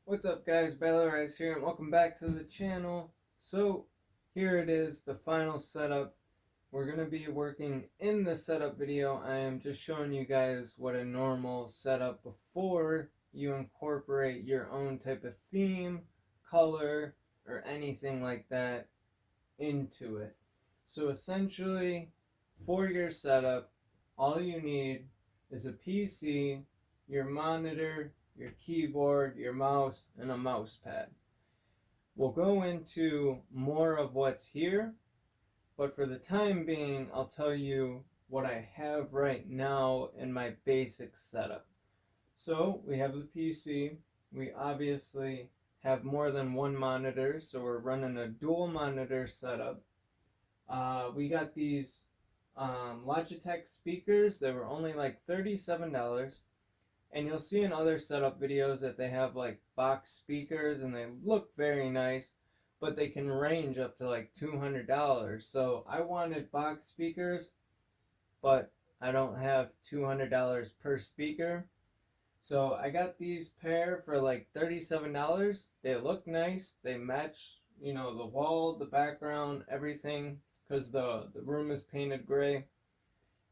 What's up guys, Balorize here and welcome back to the channel. So here it is, the final setup. We're going to be working in the setup video. I am just showing you guys what a normal setup before you incorporate your own type of theme, color, or anything like that into it. So essentially, for your setup, all you need is a PC, your monitor, your keyboard, your mouse, and a mouse pad. We'll go into more of what's here, but for the time being, I'll tell you what I have right now in my basic setup. So we have the PC. We obviously have more than one monitor, so we're running a dual monitor setup. We got these Logitech speakers. They were only like $37. And you'll see in other setup videos that they have like box speakers and they look very nice, but they can range up to like $200. So I wanted box speakers, but I don't have $200 per speaker. So I got these pair for like $37. They look nice. They match, the wall, the background, everything, because the room is painted gray.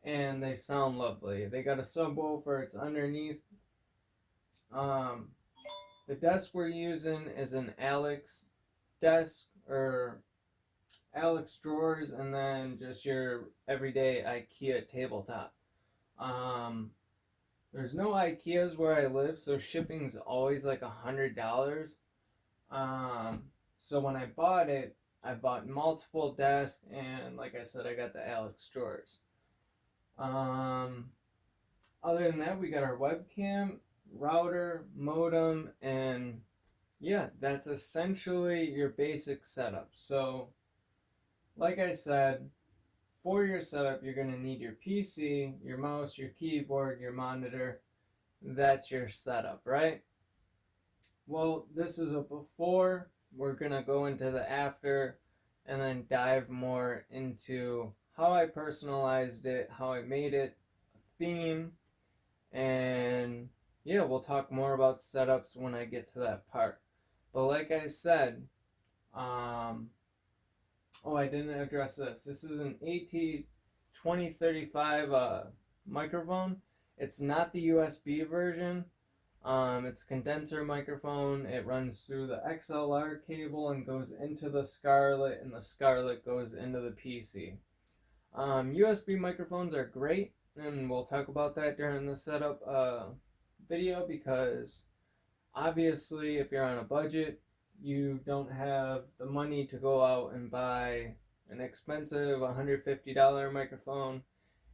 And they sound lovely. They got a subwoofer. It's underneath. Um, the desk we're using is an Alex desk or Alex drawers, and then just your everyday IKEA tabletop. Um, there's no IKEAs where I live, so shipping's always like $100. So when I bought it, I bought multiple desks, and like I said, I got the Alex drawers. Other than that, we got our webcam, router, modem, and yeah, that's essentially your basic setup. So, like I said, for your setup, you're going to need your PC, your mouse, your keyboard, your monitor. That's your setup, right? Well, this is a before. We're going to go into the after and then dive more into how I personalized it, how I made it a theme, and yeah, we'll talk more about setups when I get to that part. But like I said, I didn't address this. This is an AT2035 microphone. It's not the USB version. It's a condenser microphone. It runs through the XLR cable and goes into the Scarlett, and the Scarlett goes into the PC. USB microphones are great, and we'll talk about that during the setup video, because obviously if you're on a budget, you don't have the money to go out and buy an expensive $150 microphone,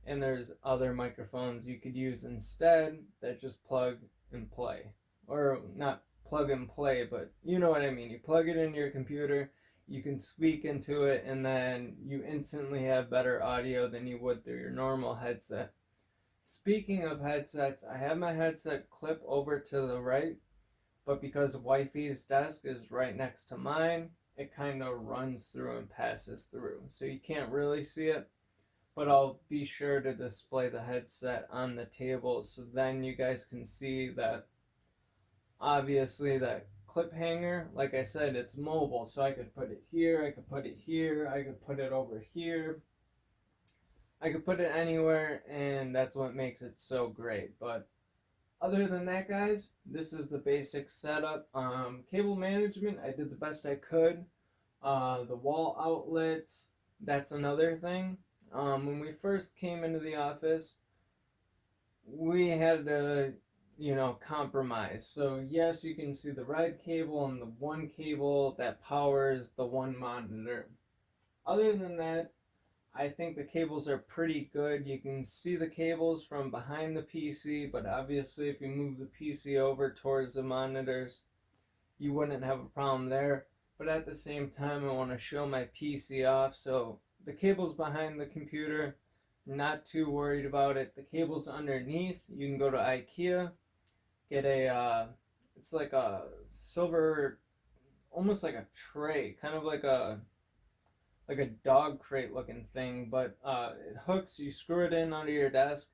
and there's other microphones you could use instead that just plug and play. Or not plug and play, but you know what I mean. You plug it into your computer, you can speak into it, and then you instantly have better audio than you would through your normal headset. Speaking of headsets, I have my headset clip over to the right, but because Wifey's desk is right next to mine, it kind of runs through and passes through. So you can't really see it, but I'll be sure to display the headset on the table so then you guys can see that obviously that clip hanger, like I said, it's mobile. So I could put it here, I could put it here, I could put it over here. I could put it anywhere, and that's what makes it so great. But other than that, guys, this is the basic setup. Cable management, I did the best I could. The wall outlets, that's another thing. When we first came into the office, we had to, compromise. So yes, you can see the red cable and the one cable that powers the one monitor. Other than that, I think the cables are pretty good. You can see the cables from behind the PC, but obviously if you move the PC over towards the monitors, you wouldn't have a problem there. But at the same time, I want to show my PC off, so the cables behind the computer, not too worried about it. The cables underneath, you can go to IKEA, get it's like a silver, almost like a tray, kind of like a dog crate looking thing, but it hooks. You screw it in under your desk,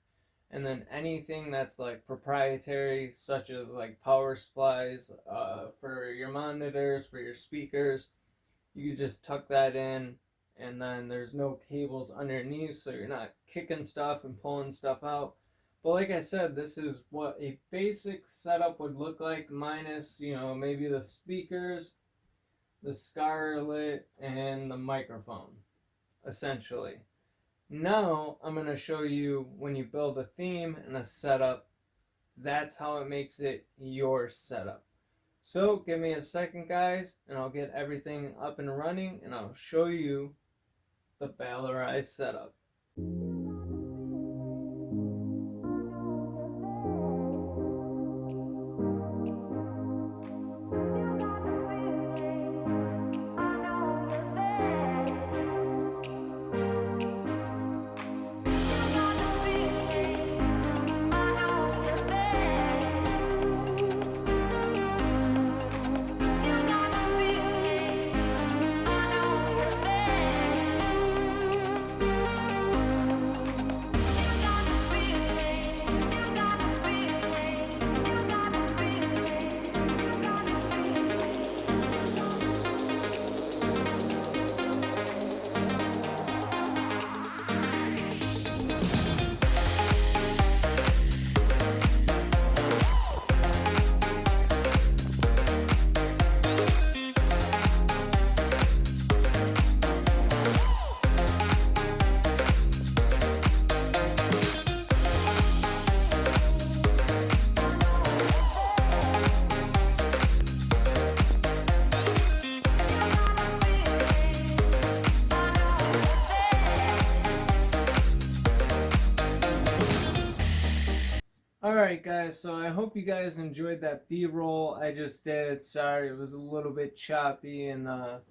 and then anything that's like proprietary, such as like power supplies for your monitors, for your speakers, you can just tuck that in, and then there's no cables underneath, so you're not kicking stuff and pulling stuff out. But like I said, this is what a basic setup would look like, minus, maybe the speakers, the Scarlett, and the microphone, essentially. Now I'm going to show you when you build a theme and a setup, that's how it makes it your setup. So give me a second, guys, and I'll get everything up and running, and I'll show you the Balorize setup. Alright guys, so I hope you guys enjoyed that B-roll I just did. Sorry, it was a little bit choppy and the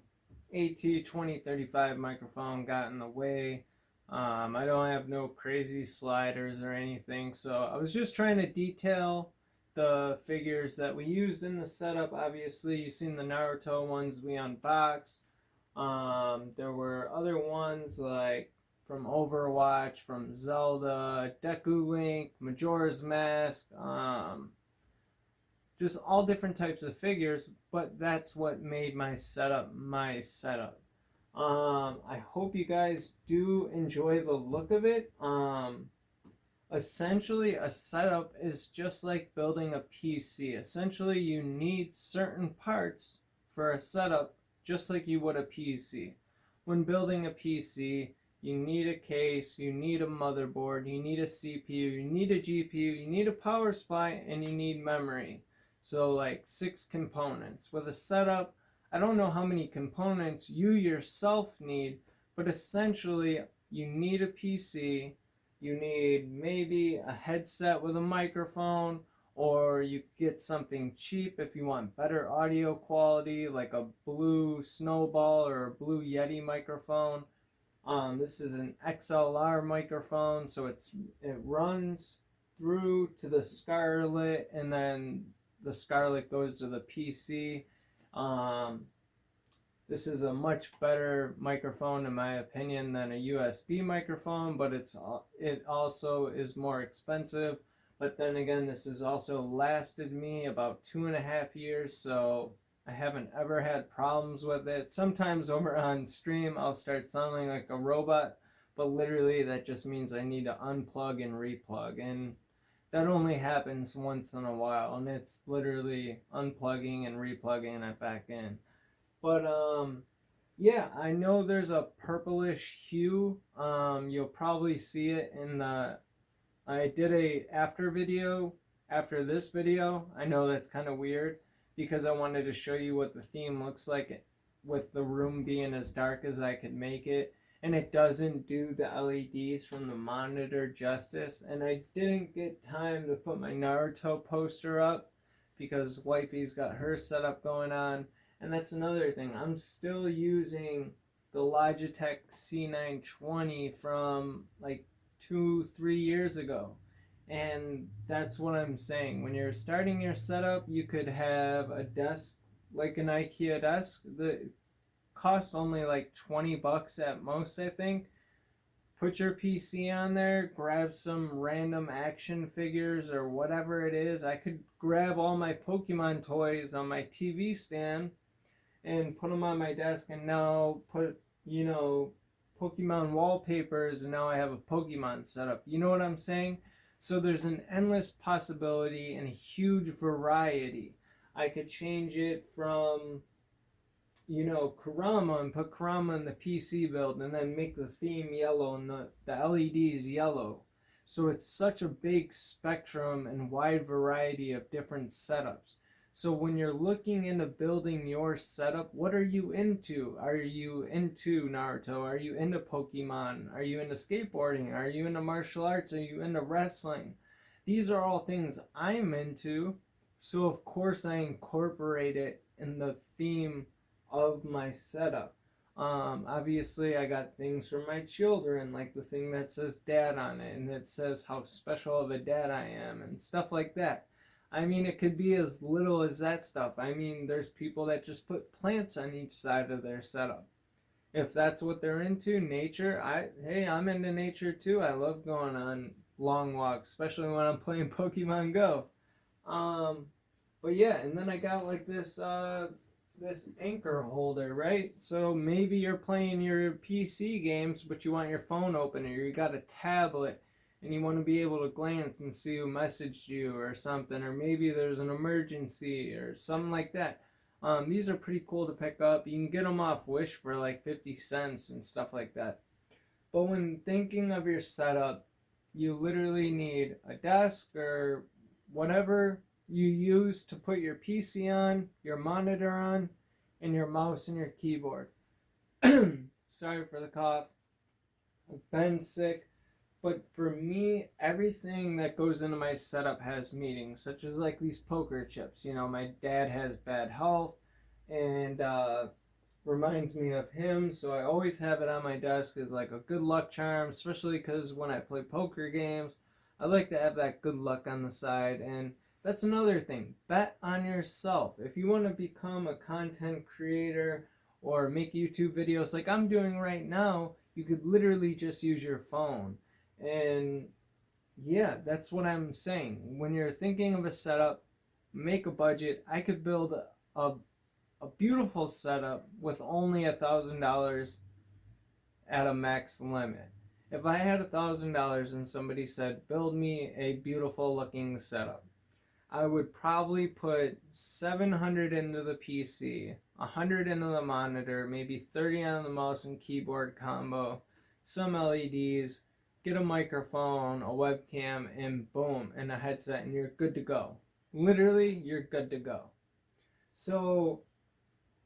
AT2035 microphone got in the way. I don't have no crazy sliders or anything, so I was just trying to detail the figures that we used in the setup. Obviously, you've seen the Naruto ones we unboxed. There were other ones like from Overwatch, from Zelda, Deku Link, Majora's Mask, just all different types of figures, but that's what made my setup. I hope you guys do enjoy the look of it. Essentially, a setup is just like building a PC. Essentially, you need certain parts for a setup just like you would a PC. When building a PC, you need a case, you need a motherboard, you need a CPU, you need a GPU, you need a power supply, and you need memory. So like 6 components. With a setup, I don't know how many components you yourself need, but essentially you need a PC, you need maybe a headset with a microphone, or you get something cheap if you want better audio quality, like a Blue Snowball or a Blue Yeti microphone. This is an XLR microphone, so it runs through to the Scarlett, and then the Scarlett goes to the PC. This is a much better microphone in my opinion than a USB microphone, but it also is more expensive. But then again, this has also lasted me about 2.5 years, so I haven't ever had problems with it. Sometimes over on stream, I'll start sounding like a robot, but literally that just means I need to unplug and replug, and that only happens once in a while, and it's literally unplugging and replugging it back in. But yeah, I know there's a purplish hue. You'll probably see it in the. I did a after video after this video. I know that's kind of weird because I wanted to show you what the theme looks like with the room being as dark as I could make it. And it doesn't do the LEDs from the monitor justice. And I didn't get time to put my Naruto poster up because wifey's got her setup going on. And that's another thing. I'm still using the Logitech C920 from like 2-3 years ago. And that's what I'm saying. When you're starting your setup, you could have a desk like an IKEA desk that cost only like $20 at most, I think. put your PC on there, grab some random action figures or whatever it is. I could grab all my Pokemon toys on my TV stand and put them on my desk, and now put, Pokemon wallpapers, and now I have a Pokemon setup. You know what I'm saying? So there's an endless possibility and a huge variety. I could change it from, Kurama, and put Kurama in the PC build, and then make the theme yellow and the LEDs yellow. So it's such a big spectrum and wide variety of different setups. So when you're looking into building your setup, what are you into? Are you into Naruto? Are you into Pokemon? Are you into skateboarding? Are you into martial arts? Are you into wrestling? These are all things I'm into. So of course I incorporate it in the theme of my setup. Obviously I got things for my children, like the thing that says dad on it, and it says how special of a dad I am, and stuff like that. I mean, it could be as little as that stuff. I mean, there's people that just put plants on each side of their setup. If that's what they're into, nature, I'm into nature too. I love going on long walks, especially when I'm playing Pokemon Go. But yeah, and then I got like this anchor holder, right? So maybe you're playing your PC games, but you want your phone open, or you got a tablet and you want to be able to glance and see who messaged you or something, or maybe there's an emergency or something like that. These are pretty cool to pick up. You can get them off Wish for like 50 cents and stuff like that. But when thinking of your setup, you literally need a desk or whatever you use to put your PC on, your monitor on, and your mouse and your keyboard. Sorry for the cough. I've been sick. But for me, everything that goes into my setup has meanings, such as like these poker chips. My dad has bad health, and reminds me of him, so I always have it on my desk as like a good luck charm, especially because when I play poker games, I like to have that good luck on the side. And that's another thing. Bet on yourself. If you want to become a content creator or make YouTube videos like I'm doing right now, you could literally just use your phone. And yeah, that's what I'm saying. When you're thinking of a setup, make a budget. I could build a beautiful setup with only $1,000 at a max limit. If I had $1,000 and somebody said, build me a beautiful looking setup, I would probably put 700 into the PC, 100 into the monitor, maybe 30 on the mouse and keyboard combo, some LEDs, get a microphone, a webcam, and boom, and a headset, and you're good to go. Literally, you're good to go. So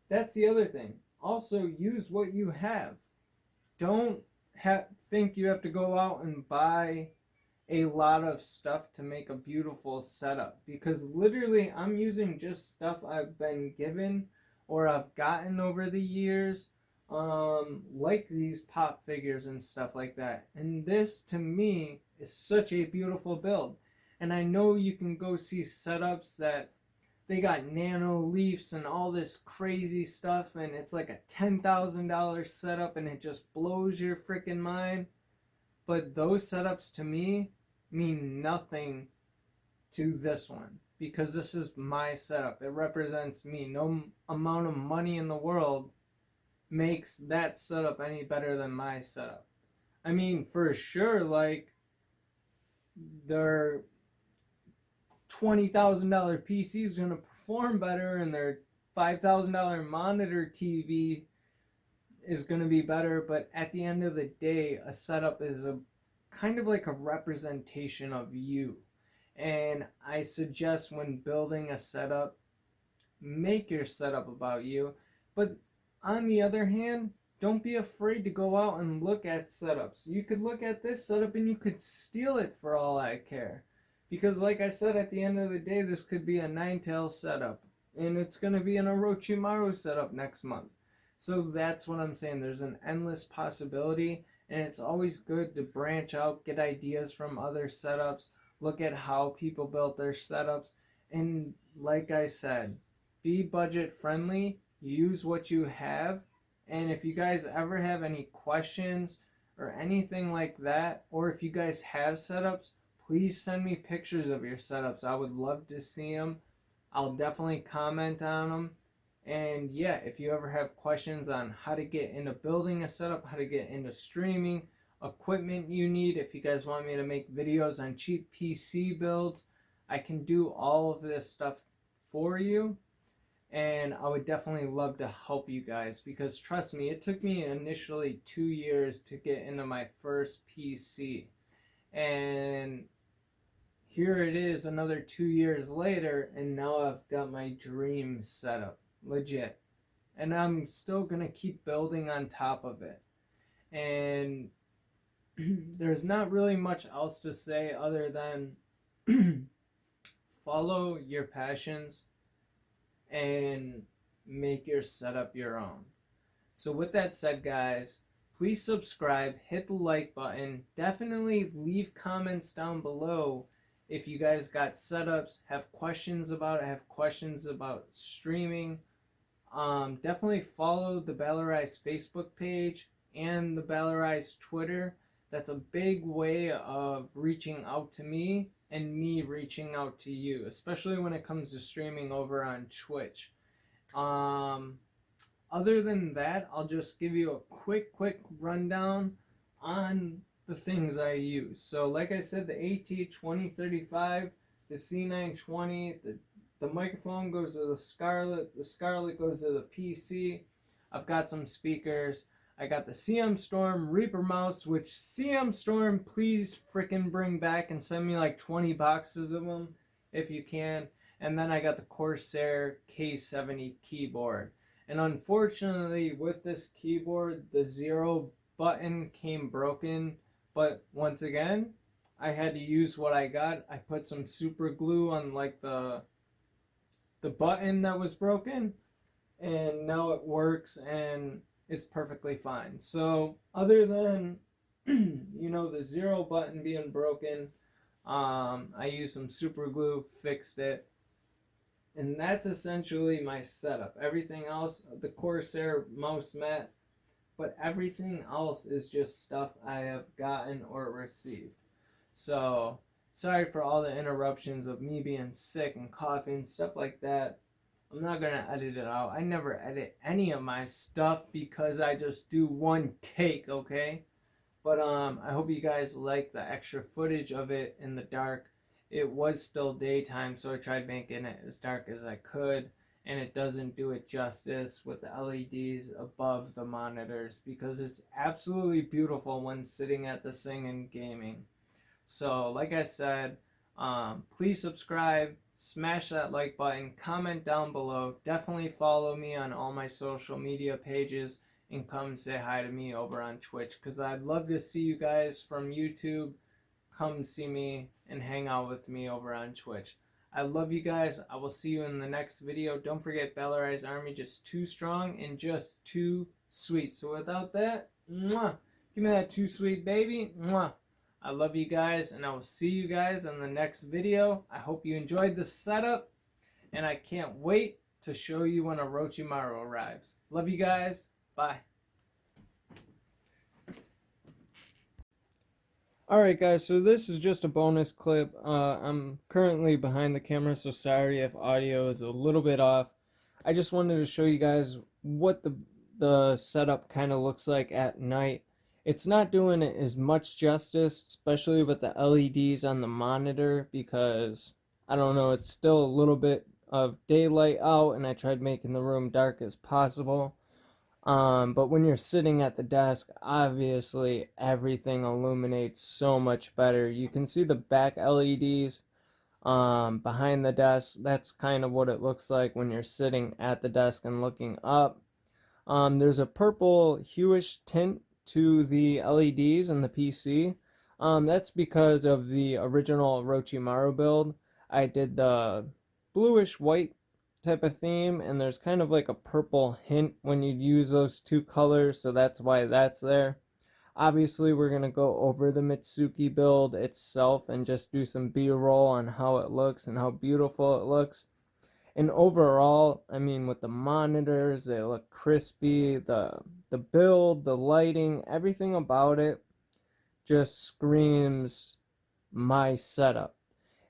that's the other thing. Also, use what you have. Don't think you have to go out and buy a lot of stuff to make a beautiful setup, because literally I'm using just stuff I've been given or I've gotten over the years, like these pop figures and stuff like that. And this to me is such a beautiful build. And I know you can go see setups that they got nano leafs and all this crazy stuff, and it's like a $10,000 setup and it just blows your freaking mind. But those setups to me mean nothing to this one, because this is my setup. It represents me. No amount of money in the world makes that setup any better than my setup. I mean, for sure, like, their $20,000 PC is going to perform better, and their $5,000 monitor TV is going to be better, but at the end of the day, a setup is a kind of like a representation of you. And I suggest when building a setup, make your setup about you. But on the other hand, don't be afraid to go out and look at setups. You could look at this setup and you could steal it for all I care. Because like I said, at the end of the day, this could be a Ninetales setup, and it's going to be an Orochimaru setup next month. So that's what I'm saying. There's an endless possibility, and it's always good to branch out, get ideas from other setups, look at how people built their setups, and like I said, be budget friendly, use what you have. And if you guys ever have any questions or anything like that, or if you guys have setups, please send me pictures of your setups. I would love to see them. I'll definitely comment on them. And yeah, if you ever have questions on how to get into building a setup, how to get into streaming, equipment you need, if you guys want me to make videos on cheap PC builds, I can do all of this stuff for you. And I would definitely love to help you guys, because trust me, it took me initially 2 years to get into my first PC. And here it is another 2 years later, and now I've got my dream setup. Legit. And I'm still going to keep building on top of it. And there's not really much else to say other than follow your passions and make your setup your own. So with that said, guys, please subscribe, hit the like button, definitely leave comments down below if you guys got setups, have questions about it, have questions about streaming. Definitely follow the Balorize Facebook page and the Balorize Twitter. That's a big way of reaching out to me and me reaching out to you, especially when it comes to streaming over on Twitch. Other than that, I'll just give you a quick rundown on the things I use. So like I said, the AT2035, the C920, the microphone goes to the Scarlett goes to the PC. I've got some speakers. I got the CM Storm Reaper mouse, which CM Storm, please freaking bring back and send me like 20 boxes of them if you can. And then I got the Corsair K70 keyboard. And unfortunately, with this keyboard, the 0 button came broken. But once again, I had to use what I got. I put some super glue on like the button that was broken, and now it works and it's perfectly fine. So other than the 0 button being broken, I used some super glue, fixed it, and that's essentially my setup. Everything else, the Corsair mouse mat, but everything else is just stuff I have gotten or received. So sorry for all the interruptions of me being sick and coughing, stuff like that. I'm not going to edit it out. I never edit any of my stuff because I just do one take, okay? But I hope you guys like the extra footage of it in the dark. It was still daytime, so I tried making it as dark as I could, and it doesn't do it justice with the LEDs above the monitors, because it's absolutely beautiful when sitting at the thing and gaming. So like I said, please subscribe, smash that like button, comment down below, definitely follow me on all my social media pages, and come say hi to me over on Twitch, because I'd love to see you guys from YouTube. Come see me and hang out with me over on Twitch. I love you guys. I will see you in the next video. Don't forget, Balorize Army, just too strong and just too sweet. So without that, mwah, give me that too sweet, baby. Mwah. I love you guys, and I will see you guys in the next video. I hope you enjoyed the setup, and I can't wait to show you when Orochimaru arrives. Love you guys. Bye. Alright guys, so this is just a bonus clip. I'm currently behind the camera, so sorry if audio is a little bit off. I just wanted to show you guys what the setup kind of looks like at night. It's not doing it as much justice, especially with the LEDs on the monitor, because, I don't know, it's still a little bit of daylight out, and I tried making the room dark as possible. But when you're sitting at the desk, obviously everything illuminates so much better. You can see the back LEDs behind the desk. That's kind of what it looks like when you're sitting at the desk and looking up. There's a purple hueish tint to the LEDs in the PC. That's because of the original Orochimaru build. I did the bluish white type of theme, and there's kind of like a purple hint when you use those two colors, so that's why that's there. Obviously, we're going to go over the Mitsuki build itself and just do some B-roll on how it looks and how beautiful it looks. And overall, I mean, with the monitors, they look crispy, the build, the lighting, everything about it just screams my setup.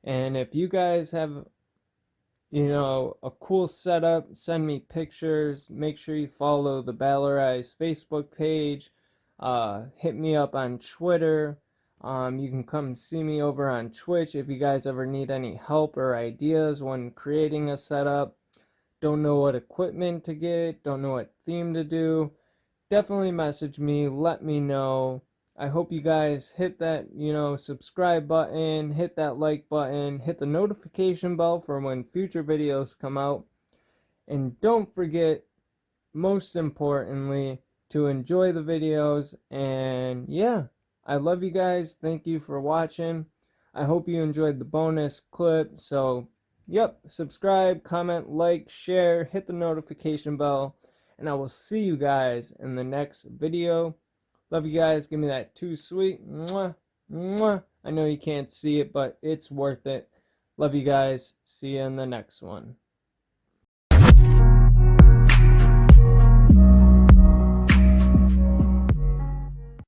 And if you guys have, a cool setup, send me pictures. Make sure you follow the Balorize Facebook page. Hit me up on Twitter. You can come see me over on Twitch if you guys ever need any help or ideas when creating a setup. Don't know what equipment to get, don't know what theme to do. Definitely message me, let me know. I hope you guys hit that, subscribe button, hit that like button, hit the notification bell for when future videos come out. And don't forget, most importantly, to enjoy the videos. And yeah, I love you guys. Thank you for watching. I hope you enjoyed the bonus clip. So, yep, subscribe, comment, like, share, hit the notification bell. And I will see you guys in the next video. Love you guys. Give me that too sweet. Mwah, mwah. I know you can't see it, but it's worth it. Love you guys. See you in the next one.